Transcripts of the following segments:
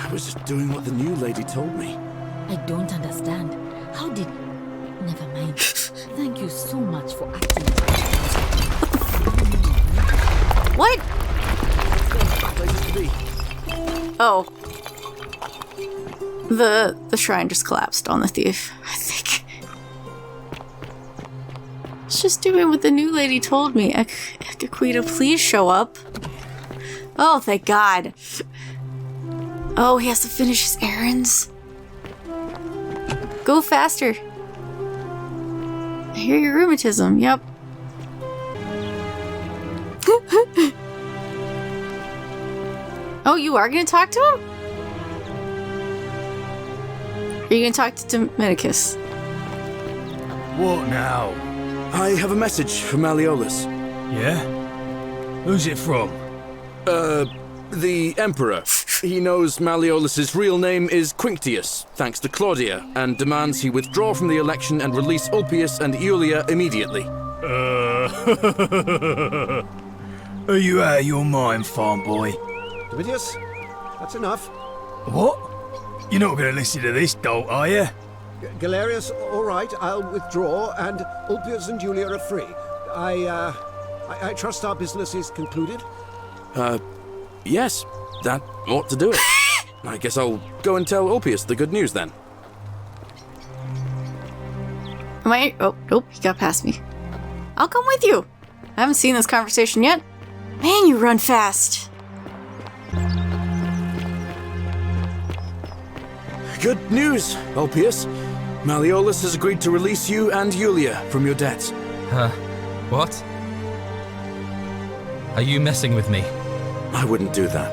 I was just doing what the new lady told me. I don't understand. How did... Never mind. Thank you so much for acting. What? Places to be. Oh. The shrine just collapsed on the thief, I think. It's just doing what the new lady told me. Aquita, please show up. Oh, thank God. Oh, he has to finish his errands. Go faster. I hear your rheumatism. Yep. Oh, you are going to talk to him? Are you going to talk to Dominicus? What now? I have a message from Malleolus. Yeah? Who's it from? The Emperor. He knows Malleolus's real name is Quinctius, thanks to Claudia, and demands he withdraw from the election and release Ulpius and Julia immediately. Are you out of your mind, farm boy? Domitius, that's enough. What? You're not going to listen to this dolt, are you? Galerius, all right, I'll withdraw, and Ulpius and Julia are free. I trust our business is concluded. Yes, that ought to do it. I guess I'll go and tell Ulpius the good news then. Am I... Oh, nope, he got past me. I'll come with you. I haven't seen this conversation yet. Man, you run fast. Good news, Ulpius. Malleolus has agreed to release you and Julia from your debts. What? Are you messing with me? I wouldn't do that.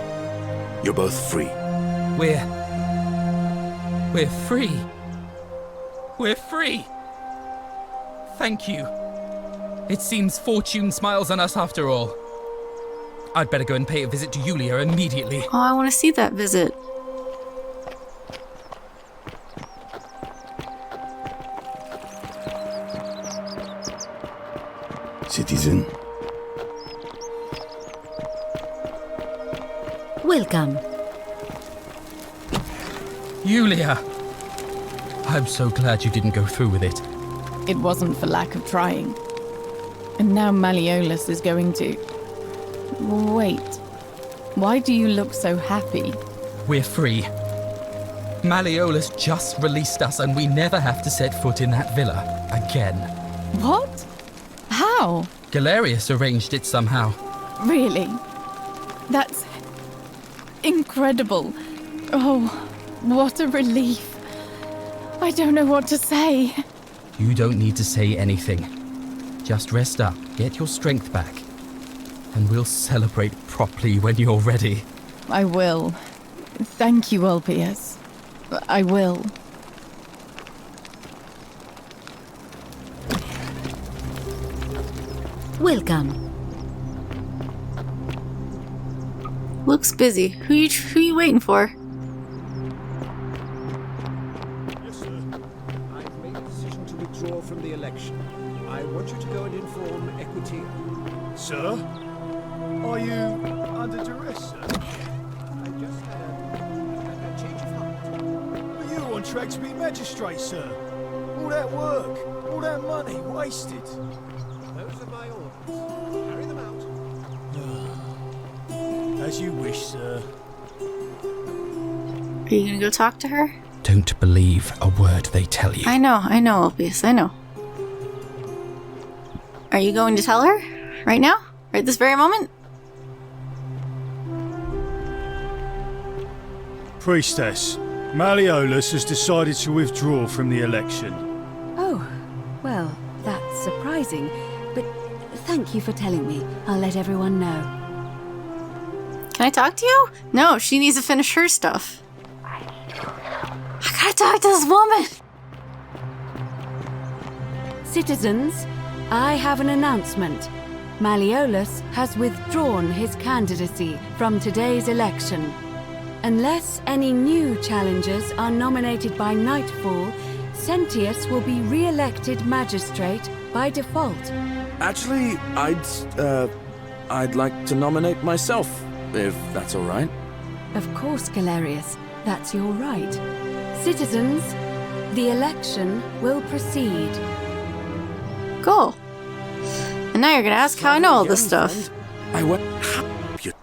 You're both free. We're free. We're free. Thank you. It seems fortune smiles on us after all. I'd better go and pay a visit to Julia immediately. Oh, I want to see that visit. Citizen. Welcome. Julia! I'm so glad you didn't go through with it. It wasn't for lack of trying. And now Malleolus is going to... Wait. Why do you look so happy? We're free. Malleolus just released us and we never have to set foot in that villa again. What? How? Galerius arranged it somehow. Really? That's... incredible. Oh, what a relief. I don't know what to say. You don't need to say anything. Just rest up, get your strength back, and we'll celebrate properly when you're ready. I will. Thank you, Ulpius. I will. Welcome. Looks busy. Who you waiting for? Yes, sir. I've made a decision to withdraw from the election. I want you to go and inform Equity. Sir? Are you under duress, sir? I just had a change of heart. Are you on track to be magistrate, sir? All that work, all that money wasted. Those are my orders. Carry them out. As you wish, sir. Are you gonna go talk to her? Don't believe a word they tell you. I know, Ulpius, I know. Are you going to tell her? Right now? Right this very moment? Priestess, Malleolus has decided to withdraw from the election. Oh, well, that's surprising, but thank you for telling me. I'll let everyone know. Can I talk to you? No, she needs to finish her stuff. I gotta talk to this woman! Citizens, I have an announcement. Malleolus has withdrawn his candidacy from today's election. Unless any new challengers are nominated by nightfall, Sentius will be re-elected magistrate by default. Actually, I'd like to nominate myself, if that's all right. Of course, Galerius. That's your right. Citizens, the election will proceed. Cool. And now you're gonna ask how I know all this stuff. I went.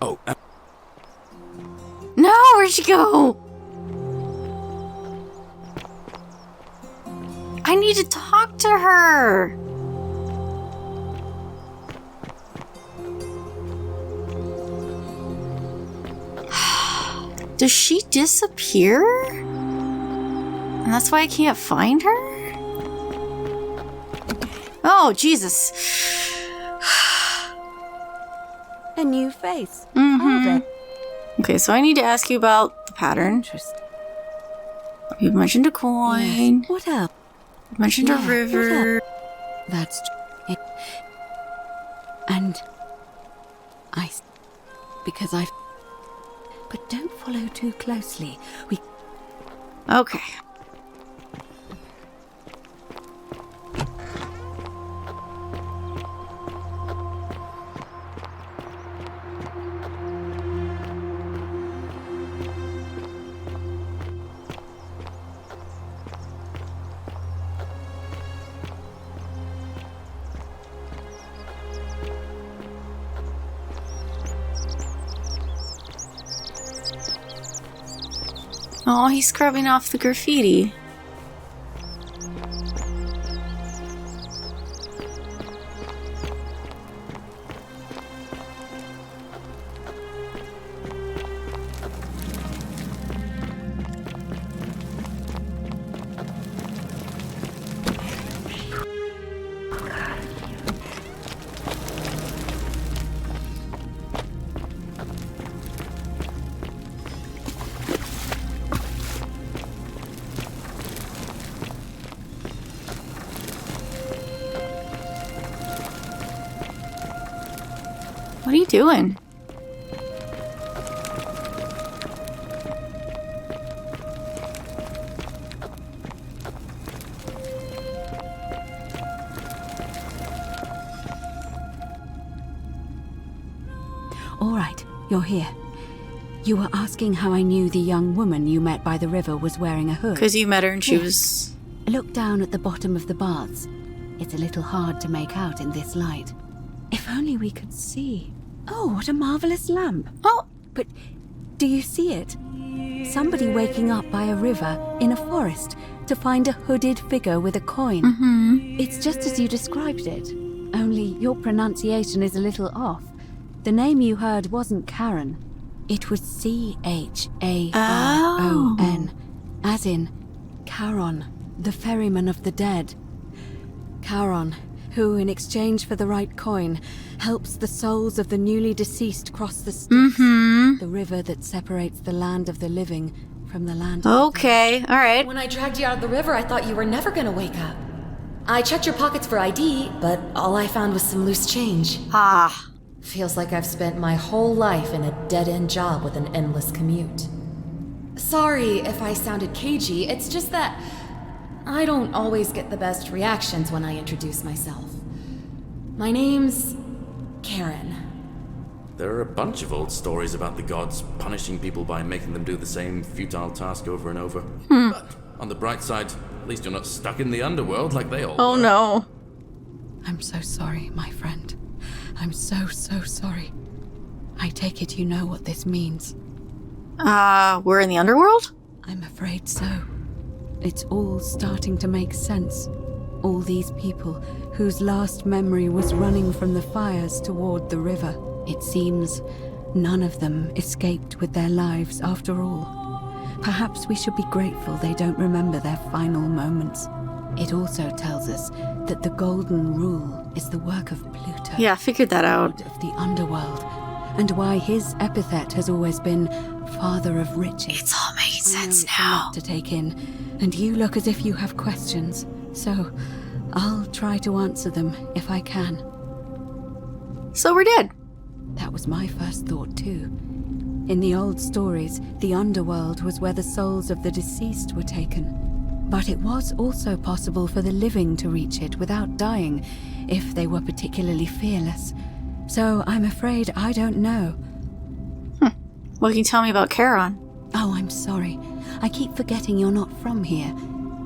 Oh, No, where'd she go? I need to talk to her. Does she disappear? And that's why I can't find her? Oh, Jesus. A new face. Mm-hmm. Okay, so I need to ask you about the pattern. Interesting. You mentioned a coin. Yes. What else? You mentioned a Yeah, river. That's it. And because I. But don't follow too closely. Okay. Oh, he's scrubbing off the graffiti. What are you doing? All right, you're here. You were asking how I knew the young woman you met by the river was wearing a hood. Because you met her and she Yes. was... Look down at the bottom of the baths. It's a little hard to make out in this light. If only we could see. Oh, what a marvelous lamp. Oh! But do you see it? Somebody waking up by a river in a forest to find a hooded figure with a coin. Mm-hmm. It's just as you described it, only your pronunciation is a little off. The name you heard wasn't Karen. It was C-H-A-R-O-N, as in Charon, the ferryman of the dead. Charon, who, in exchange for the right coin, helps the souls of the newly deceased cross the Styx, the river that separates the land of the living from the land of the Okay, alright. When I dragged you out of the river, I thought you were never gonna wake up. I checked your pockets for ID, but all I found was some loose change. Ah. Feels like I've spent my whole life in a dead-end job with an endless commute. Sorry if I sounded cagey, it's just that I don't always get the best reactions when I introduce myself. My name's Karen. there are a bunch of old stories about the gods punishing people by making them do the same futile task over and over. But on the bright side, at least you're not stuck in the underworld like they all Oh were. no. I'm so sorry, my friend. I'm so sorry. I take it you know what this means. We're in the underworld? I'm afraid so. It's all starting to make sense. All these people whose last memory was running from the fires toward the river. It seems none of them escaped with their lives after all. Perhaps we should be grateful they don't remember their final moments. It also tells us that the Golden Rule is the work of Pluto. Yeah, I figured that out. Lord of the Underworld, and why his epithet has always been Father of Riches. It's all making I know sense it's a now. lot to take in, and you look as if you have questions, so I'll try to answer them if I can. So we're dead. That was my first thought too. In the old stories, the Underworld was where the souls of the deceased were taken. But it was also possible for the living to reach it without dying, if they were particularly fearless. So I'm afraid I don't know. What can you tell me about Charon? Oh, I'm sorry. I keep forgetting you're not from here.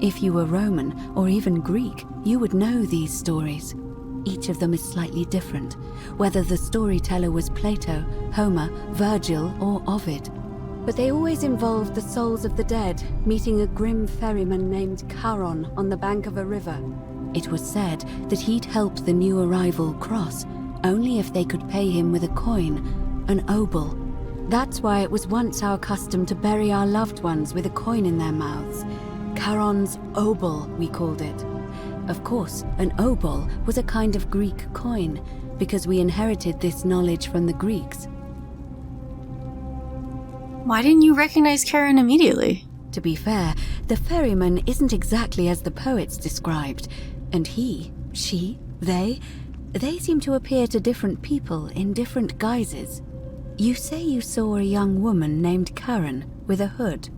If you were Roman or even Greek, you would know these stories. Each of them is slightly different, whether the storyteller was Plato, Homer, Virgil, or Ovid. But they always involved the souls of the dead meeting a grim ferryman named Charon on the bank of a river. It was said that he'd help the new arrival cross only if they could pay him with a coin, an obol. That's why it was once our custom to bury our loved ones with a coin in their mouths. Charon's obol, we called it. Of course, an obol was a kind of Greek coin, because we inherited this knowledge from the Greeks. Why didn't you recognize Charon immediately? To be fair, the ferryman isn't exactly as the poets described, and he, she, they seem to appear to different people in different guises. You say you saw a young woman named Karen with a hood,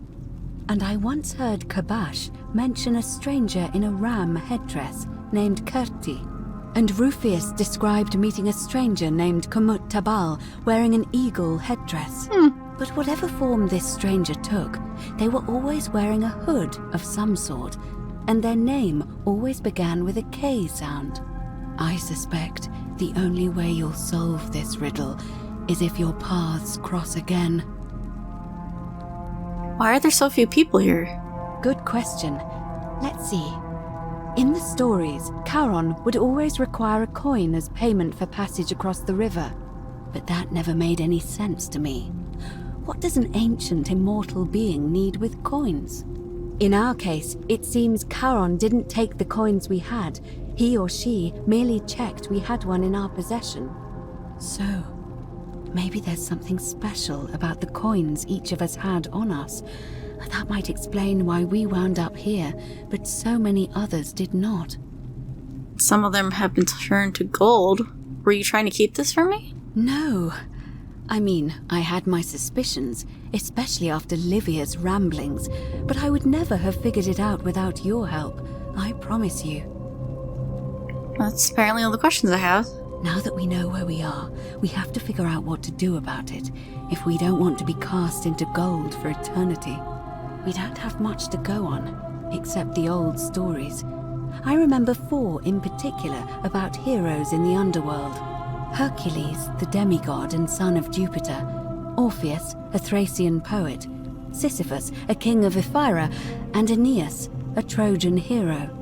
and I once heard Kabash mention a stranger in a ram headdress named Kerti, and Rufius described meeting a stranger named Kumut Tabal wearing an eagle headdress. But whatever form this stranger took, they were always wearing a hood of some sort, and their name always began with a K sound. I suspect the only way you'll solve this riddle is if your paths cross again. Why are there so few people here? Good question. Let's see. In the stories, Charon would always require a coin as payment for passage across the river, but that never made any sense to me. What does an ancient immortal being need with coins? In our case, it seems Charon didn't take the coins we had. He or she merely checked we had one in our possession. So, maybe there's something special about the coins each of us had on us. That might explain why we wound up here, but so many others did not. Some of them have been turned to gold. Were you trying to keep this from me? No. I mean, I had my suspicions, especially after Livia's ramblings, but I would never have figured it out without your help, I promise you. That's apparently all the questions I have. Now that we know where we are, we have to figure out what to do about it, if we don't want to be cast into gold for eternity. We don't have much to go on, except the old stories. I remember 4 in particular about heroes in the Underworld. Hercules, the demigod and son of Jupiter, Orpheus, a Thracian poet, Sisyphus, a king of Ephyra, and Aeneas, a Trojan hero.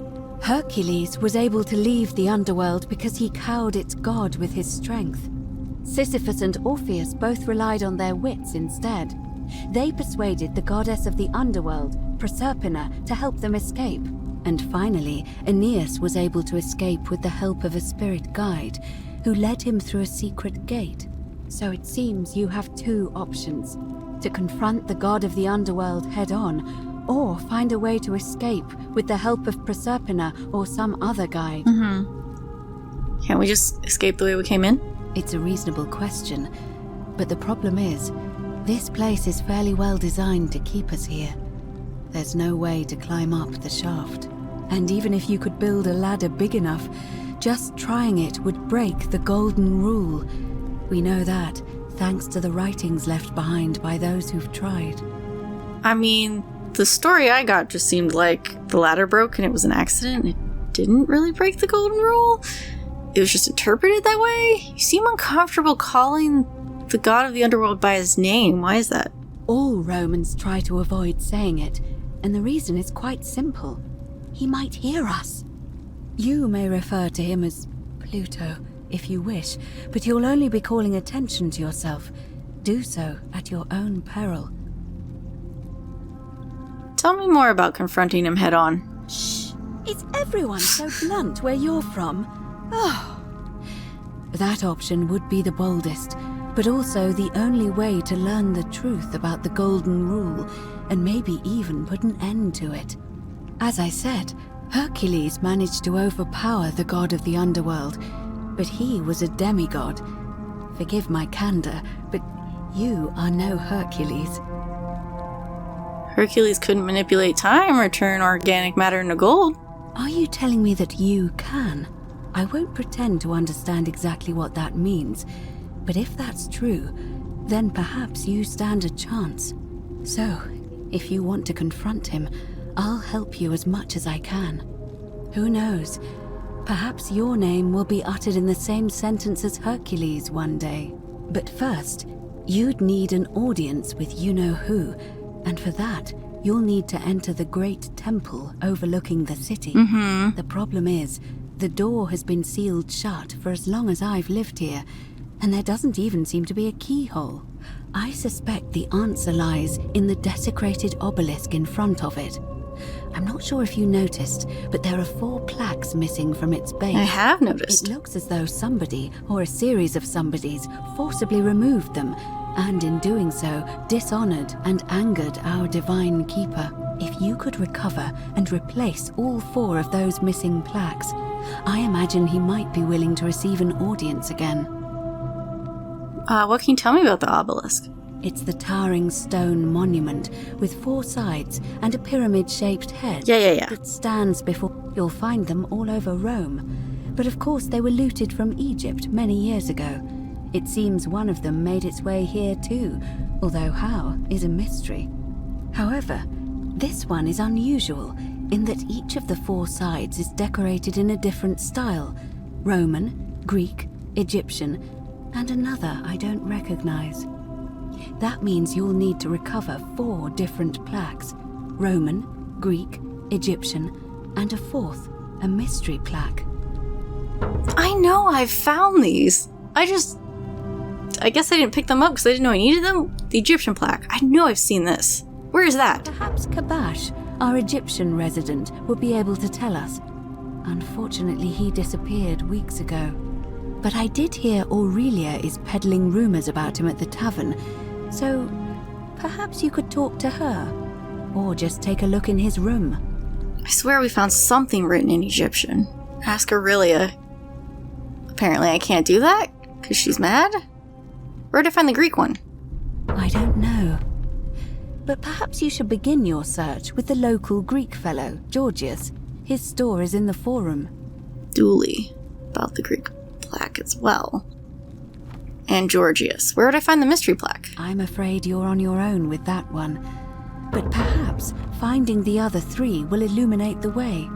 Hercules was able to leave the Underworld because he cowed its god with his strength. Sisyphus and Orpheus both relied on their wits instead. They persuaded the goddess of the Underworld, Proserpina, to help them escape. And finally, Aeneas was able to escape with the help of a spirit guide, who led him through a secret gate. So it seems you have 2 options: to confront the god of the Underworld head-on, or find a way to escape with the help of Proserpina or some other guide. Can't we just escape the way we came in? It's a reasonable question, but the problem is, this place is fairly well designed to keep us here. There's no way to climb up the shaft. And even if you could build a ladder big enough, just trying it would break the golden rule. We know that, thanks to the writings left behind by those who've tried. I mean, the story I got just seemed like the ladder broke and it was an accident. It didn't really break the golden rule. It was just interpreted that way. You seem uncomfortable calling the god of the Underworld by his name. Why is that? All Romans try to avoid saying it, and the reason is quite simple. He might hear us. You may refer to him as Pluto, if you wish, but you'll only be calling attention to yourself. Do so at your own peril. Tell me more about confronting him head-on. Shh! Is everyone so blunt where you're from? Oh. That option would be the boldest, but also the only way to learn the truth about the Golden Rule, and maybe even put an end to it. As I said, Hercules managed to overpower the god of the Underworld, but he was a demigod. Forgive my candor, but you are no Hercules. Hercules couldn't manipulate time or turn organic matter into gold. Are you telling me that you can? I won't pretend to understand exactly what that means, but if that's true, then perhaps you stand a chance. So, If you want to confront him, I'll help you as much as I can. Who knows? Perhaps your name will be uttered in the same sentence as Hercules one day. But first, you'd need an audience with you-know-who, and for that, you'll need to enter the great temple overlooking the city. The problem is, the door has been sealed shut for as long as I've lived here, and there doesn't even seem to be a keyhole. I suspect the answer lies in the desecrated obelisk in front of it. I'm not sure if you noticed, but there are 4 plaques missing from its base. I have noticed. It looks as though somebody, or a series of somebodies, forcibly removed them, and in doing so, dishonored and angered our divine keeper. If you could recover and replace all 4 of those missing plaques, I imagine he might be willing to receive an audience again. What can you tell me about the obelisk? It's the towering stone monument with 4 sides and a pyramid-shaped head. Yeah. That stands before. You'll find them all over Rome. But of course they were looted from Egypt many years ago. It seems one of them made its way here too, although how is a mystery. However, this one is unusual in that each of the 4 sides is decorated in a different style: Roman, Greek, Egyptian, and another I don't recognize. That means you'll need to recover 4 different plaques: Roman, Greek, Egyptian, and a 4th, a mystery plaque. I know I've found these. I guess I didn't pick them up because I didn't know I needed them. The Egyptian plaque. I know I've seen this. Where is that? Perhaps Kabash, our Egyptian resident, will be able to tell us. Unfortunately, he disappeared weeks ago. But I did hear Aurelia is peddling rumors about him at the tavern, so perhaps you could talk to her, or just take a look in his room. I swear we found something written in Egyptian. Ask Aurelia. Apparently I can't do that, because she's mad? Where'd I find the Greek one? I don't know. But perhaps you should begin your search with the local Greek fellow, Georgius. His store is in the forum. Duly. About the Greek plaque as well. And Georgius. Where would I find the mystery plaque? I'm afraid you're on your own with that one. But perhaps finding the other 3 will illuminate the way.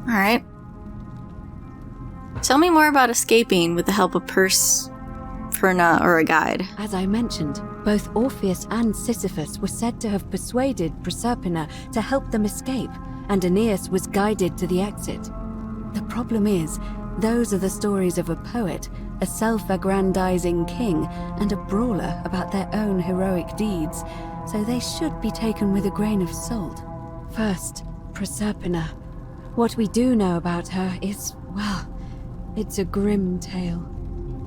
Alright. Tell me more about escaping with the help of Ferna or a guide. As I mentioned, both Orpheus and Sisyphus were said to have persuaded Proserpina to help them escape, and Aeneas was guided to the exit. The problem is, those are the stories of a poet, a self-aggrandizing king, and a brawler about their own heroic deeds, so they should be taken with a grain of salt. First, Proserpina. What we do know about her is, well, it's a grim tale.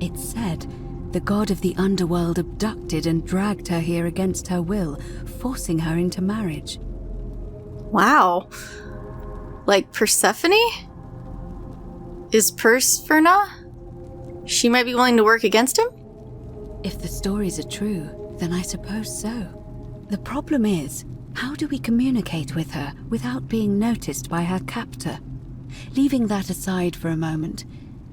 It's said the god of the Underworld abducted and dragged her here against her will, forcing her into marriage. Wow. Like Persephone? Is Ferna? She might be willing to work against him? If the stories are true, then I suppose so. The problem is, how do we communicate with her without being noticed by her captor? Leaving that aside for a moment,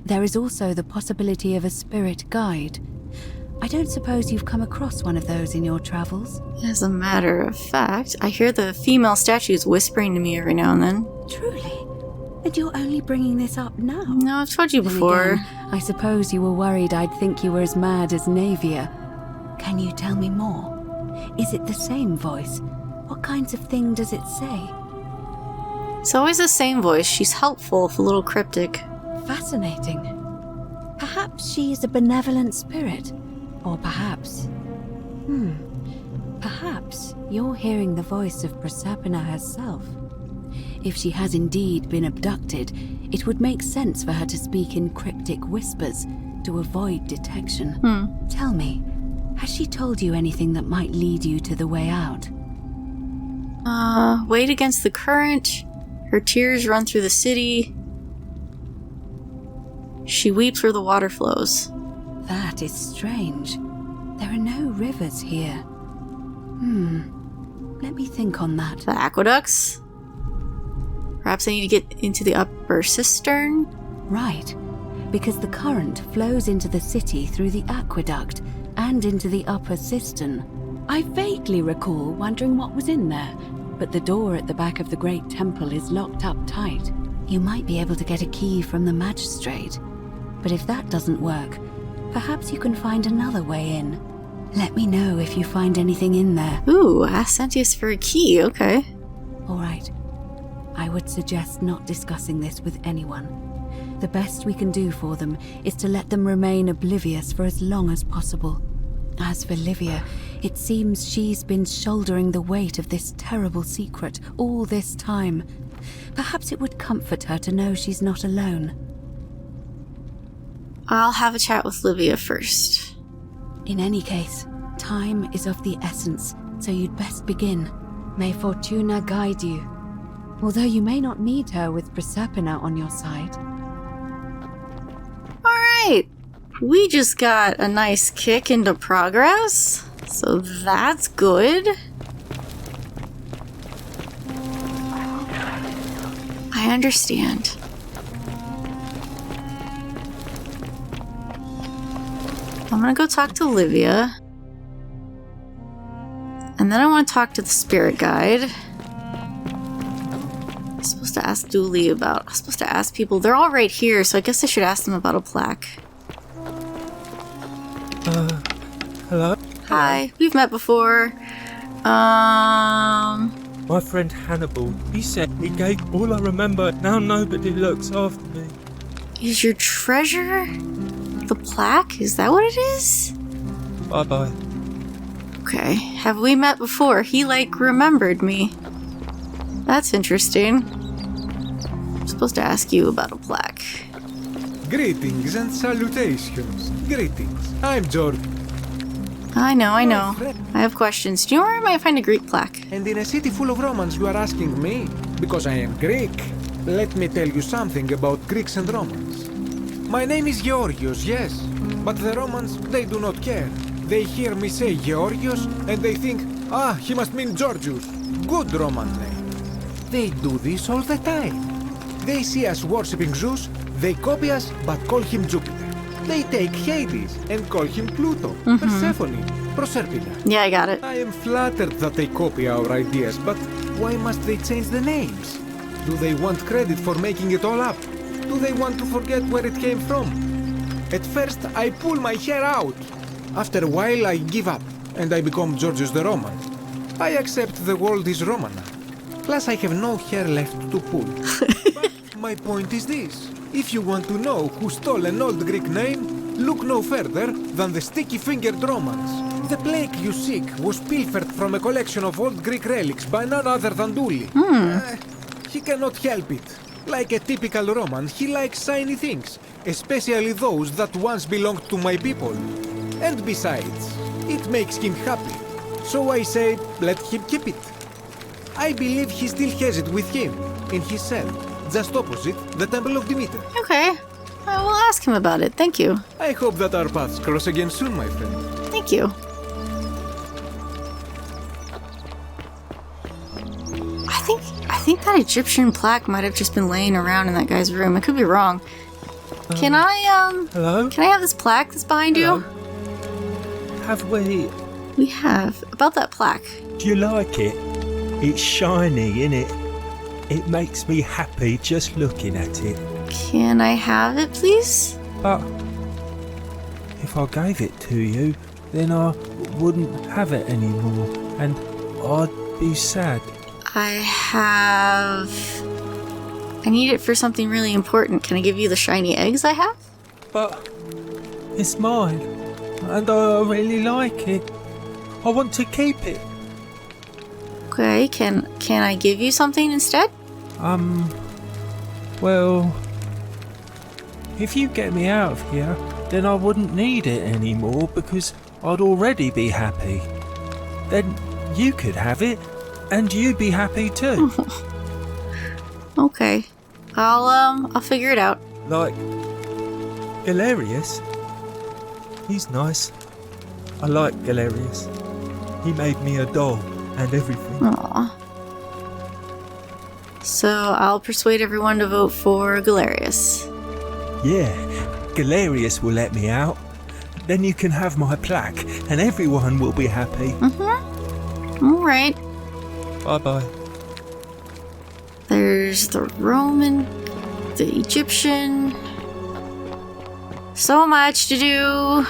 there is also the possibility of a spirit guide. I don't suppose you've come across one of those in your travels? As a matter of fact, I hear the female statues whispering to me every now and then. Truly? And you're only bringing this up now? No, I've told you Then before. again, I suppose you were worried I'd think you were as mad as Navia. Can you tell me more? Is it the same voice? What kinds of thing does it say? It's always the same voice. She's helpful, if a little cryptic. Fascinating. Perhaps she is a benevolent spirit. Or perhaps... Perhaps you're hearing the voice of Proserpina herself. If she has indeed been abducted, it would make sense for her to speak in cryptic whispers to avoid detection. Tell me, has she told you anything that might lead you to the way out? Wade against the current. Her tears run through the city. She weeps where the water flows. That is strange. There are no rivers here. Let me think on that. The aqueducts? Perhaps I need to get into the upper cistern? Right, because the current flows into the city through the aqueduct and into the upper cistern. I vaguely recall wondering what was in there, but the door at the back of the great temple is locked up tight. You might be able to get a key from the magistrate, but if that doesn't work, perhaps you can find another way in. Let me know if you find anything in there. Ooh, ask Sentius for a key, okay. All right. I would suggest not discussing this with anyone. The best we can do for them is to let them remain oblivious for as long as possible. As for Livia, it seems she's been shouldering the weight of this terrible secret all this time. Perhaps it would comfort her to know she's not alone. I'll have a chat with Livia first. In any case, time is of the essence, so you'd best begin. May Fortuna guide you. Although you may not need her with Proserpina on your side. Alright, we just got a nice kick into progress, so that's good. I understand. I'm gonna go talk to Livia. And then I want to talk to the spirit guide. I'm supposed to ask Dooley about... I'm supposed to ask people. They're all right here, so I guess I should ask them about a plaque. Hello? Hi, we've met before. My friend Hannibal, he said he gave all I remember. Now nobody looks after me. Is your treasure the plaque? Is that what it is? Bye-bye. Okay, have we met before? He, remembered me. That's interesting. I'm supposed to ask you about a plaque. Greetings and salutations. Greetings. I'm George. I know. I have questions. Do you know where I might find a Greek plaque? And in a city full of Romans you are asking me? Because I am Greek. Let me tell you something about Greeks and Romans. My name is Georgios, yes. But the Romans, they do not care. They hear me say Georgios and they think, he must mean Georgius. Good Roman name. They do this all the time. They see us worshipping Zeus, they copy us but call him Jupiter. They take Hades and call him Pluto, Persephone, Proserpina. Yeah, I got it. I am flattered that they copy our ideas, but why must they change the names? Do they want credit for making it all up? Do they want to forget where it came from? At first, I pull my hair out. After a while, I give up, and I become Georgius the Roman. I accept the world is Roman. Plus, I have no hair left to pull. But my point is this. If you want to know who stole an old Greek name, look no further than the sticky-fingered Romans. The plaque you seek was pilfered from a collection of old Greek relics by none other than Dooley. He cannot help it. Like a typical Roman, he likes shiny things, especially those that once belonged to my people. And besides, it makes him happy. So I say, let him keep it. I believe he still has it with him, in his cell. Just opposite the Temple of Demeter. Okay. I will ask him about it. Thank you. I hope that our paths cross again soon, my friend. Thank you. I think that Egyptian plaque might have just been laying around in that guy's room. I could be wrong. Can I Hello? Can I have this plaque that's behind you? Have we? We have. About that plaque. Do you like it? It's shiny, innit? It makes me happy just looking at it. Can I have it, please? But if I gave it to you, then I wouldn't have it anymore, and I'd be sad. I need it for something really important. Can I give you the shiny eggs I have? But it's mine, and I really like it. I want to keep it. Okay, can I give you something instead? Well, if you get me out of here, then I wouldn't need it anymore because I'd already be happy. Then you could have it, and you'd be happy too. Okay, I'll figure it out. Like Galerius, he's nice. I like Galerius. He made me a doll and everything. Aww. So I'll persuade everyone to vote for Galerius. Yeah, Galerius will let me out. Then you can have my plaque and everyone will be happy. Alright. Bye-bye. There's the Roman, the Egyptian. So much to do.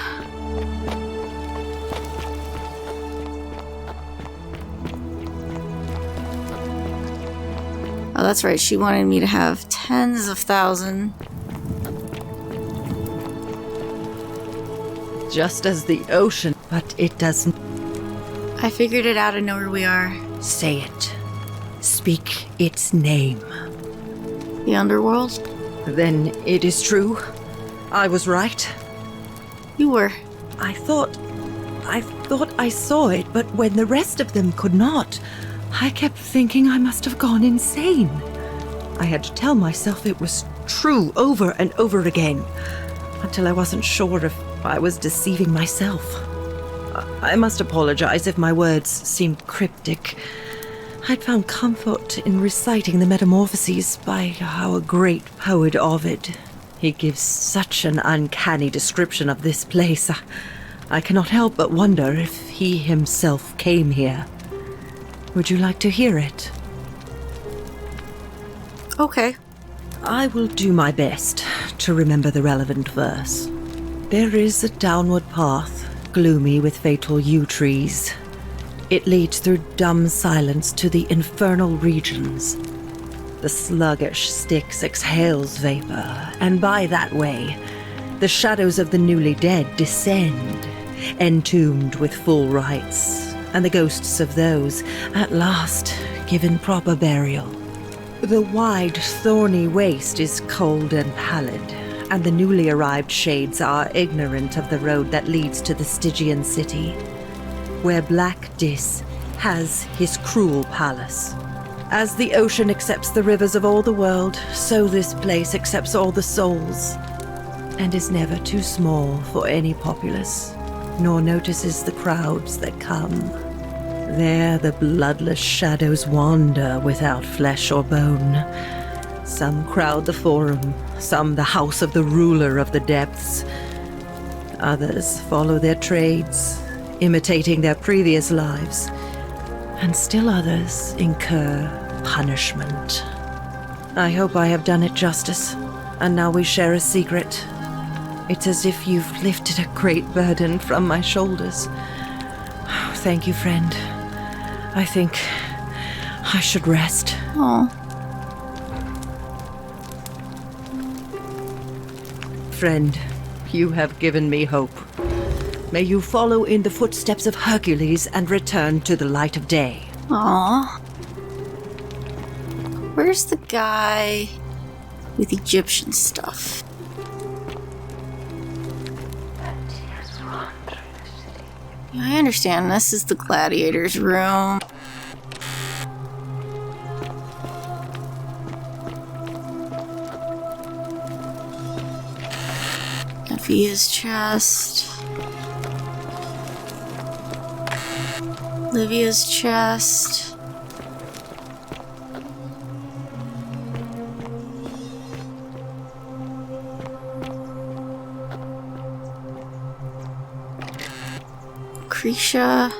Oh, that's right. She wanted me to have tens of thousands. Just as the ocean, but it doesn't. I figured it out. I know where we are. Say it. Speak its name. The Underworld? Then it is true. I was right. You were. I thought I saw it, but when the rest of them could not, I kept thinking I must have gone insane. I had to tell myself it was true over and over again, until I wasn't sure if I was deceiving myself. I must apologize if my words seemed cryptic. I'd found comfort in reciting the Metamorphoses by our great poet Ovid. He gives such an uncanny description of this place. I cannot help but wonder if he himself came here. Would you like to hear it? Okay. I will do my best to remember the relevant verse. There is a downward path, gloomy with fatal yew trees. It leads through dumb silence to the infernal regions. The sluggish Styx exhales vapor, and by that way, the shadows of the newly dead descend, entombed with full rites, and the ghosts of those, at last, given proper burial. The wide, thorny waste is cold and pallid, and the newly arrived shades are ignorant of the road that leads to the Stygian city, where Black Dis has his cruel palace. As the ocean accepts the rivers of all the world, so this place accepts all the souls, and is never too small for any populace, nor notices the crowds that come. There the bloodless shadows wander without flesh or bone. Some crowd the forum, some the house of the ruler of the depths. Others follow their trades, imitating their previous lives, and still others incur punishment. I hope I have done it justice, and now we share a secret. It's as if you've lifted a great burden from my shoulders. Thank you, friend. I think I should rest. Oh. Friend, you have given me hope. May you follow in the footsteps of Hercules and return to the light of day. Aw. Where's the guy with Egyptian stuff? Yeah, I understand. This is the gladiator's room. Via's chest. Livia's chest. Lucretia.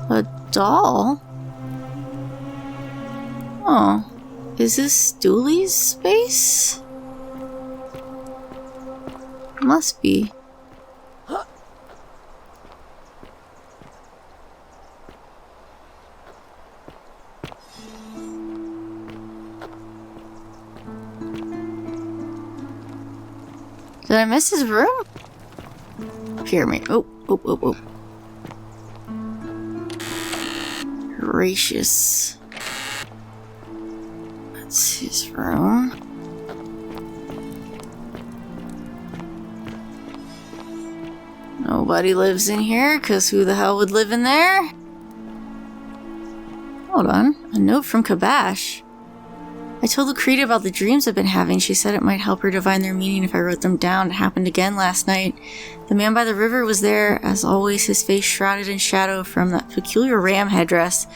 A doll? Oh, is this Dooley's space? Must be. Did I miss his room? Pyramid. Oh. Gracious. That's his room. Nobody lives in here, because who the hell would live in there? Hold on. A note from Kabash. I told Lucreta about the dreams I've been having. She said it might help her divine their meaning if I wrote them down. It happened again last night. The man by the river was there, as always, his face shrouded in shadow from that peculiar ram headdress.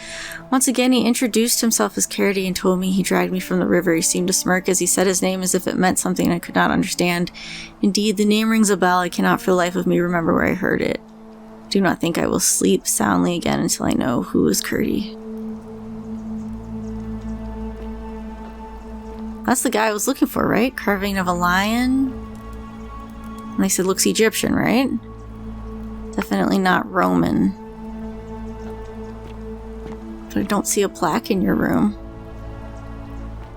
Once again, he introduced himself as Carity and told me he dragged me from the river. He seemed to smirk as he said his name as if it meant something I could not understand. Indeed, the name rings a bell. I cannot for the life of me remember where I heard it. Do not think I will sleep soundly again until I know who is Curdy. That's the guy I was looking for, right? Carving of a lion. And they said looks Egyptian, right? Definitely not Roman. But I don't see a plaque in your room.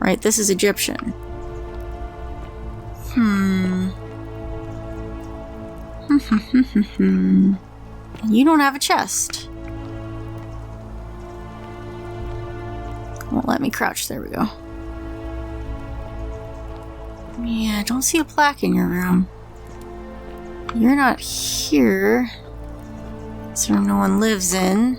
Right, this is Egyptian. You don't have a chest. Won't let me crouch. There we go. Yeah, I don't see a plaque in your room. You're not here. This room no one lives in.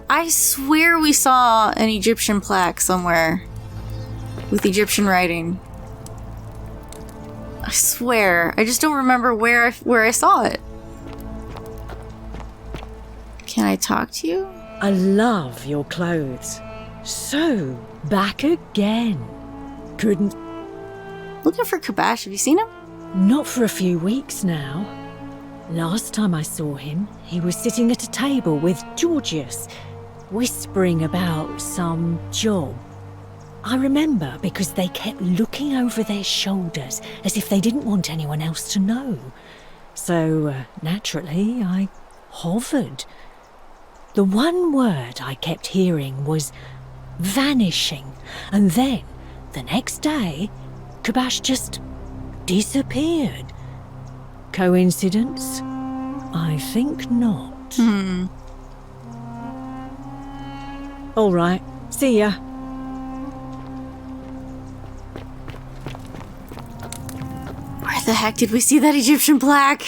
I swear we saw an Egyptian plaque somewhere with Egyptian writing. I swear. I just don't remember where I saw it. Can I talk to you? I love your clothes. So, back again. Couldn't... Looking for Kabash, have you seen him? Not for a few weeks now. Last time I saw him, he was sitting at a table with Georgius, whispering about some job. I remember because they kept looking over their shoulders as if they didn't want anyone else to know. So, naturally, I hovered. The one word I kept hearing was vanishing, and then, the next day, Kabash just disappeared. Coincidence? I think not. All right, see ya. Where the heck did we see that Egyptian plaque?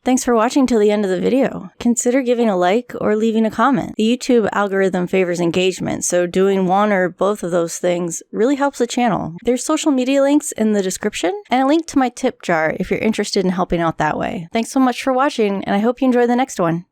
Thanks for watching till the end of the video. Consider giving a like or leaving a comment. The YouTube algorithm favors engagement, so doing one or both of those things really helps the channel. There's social media links in the description and a link to my tip jar if you're interested in helping out that way. Thanks so much for watching, and I hope you enjoy the next one.